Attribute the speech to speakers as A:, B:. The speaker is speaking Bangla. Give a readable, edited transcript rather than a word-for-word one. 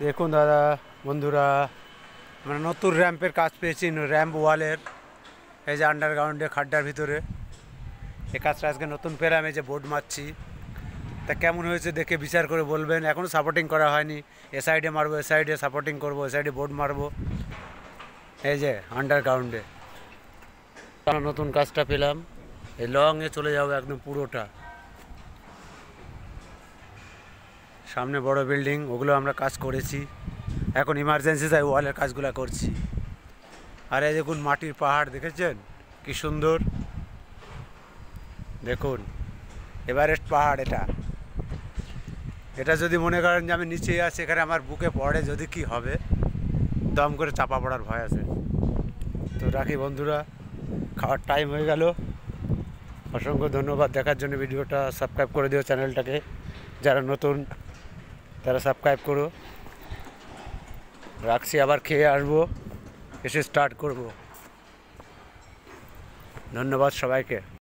A: দেখুন দাদা বন্ধুরা, আমরা নতুন র্যাম্পের কাজ পেয়েছি, র্যাম্প ওয়ালের। এই যে আন্ডারগ্রাউন্ডে খাড্ডার ভিতরে এই কাজটা আজকে নতুন পেলাম। এই যে বোর্ড মারছি, তা কেমন হয়েছে দেখে বিচার করে বলবেন। এখনও সাপোর্টিং করা হয়নি। এ সাইডে মারবো, এ সাইডে সাপোর্টিং করবো, এ সাইডে বোর্ড মারবো। এই যে আন্ডারগ্রাউন্ডে নতুন কাজটা পেলাম। এই লংয়ে চলে যাবো একদম পুরোটা। সামনে বড় বিল্ডিং, ওগুলো আমরা কাজ করেছি। এখন ইমার্জেন্সি তাই ওয়ালের কাজগুলো করছি। আর এই দেখুন মাটির পাহাড়, দেখেছেন কি সুন্দর। দেখুন এভারেস্ট পাহাড় এটা। এটা যদি মনে করেন যে আমি নিচেই আছি, এখানে আমার বুকে পড়ে যদি কি হবে, দম করে চাপা পড়ার ভয় আছে। তো রাখি বন্ধুরা, খাওয়ার টাইম হয়ে গেল। অসংখ্য ধন্যবাদ দেখার জন্য। ভিডিওটা সাবস্ক্রাইব করে দিও চ্যানেলটাকে, যারা নতুন তারা সাবস্ক্রাইব করো। রাখছি, আবার খেয়ে আসবো, এসে স্টার্ট করব। ধন্যবাদ সবাইকে।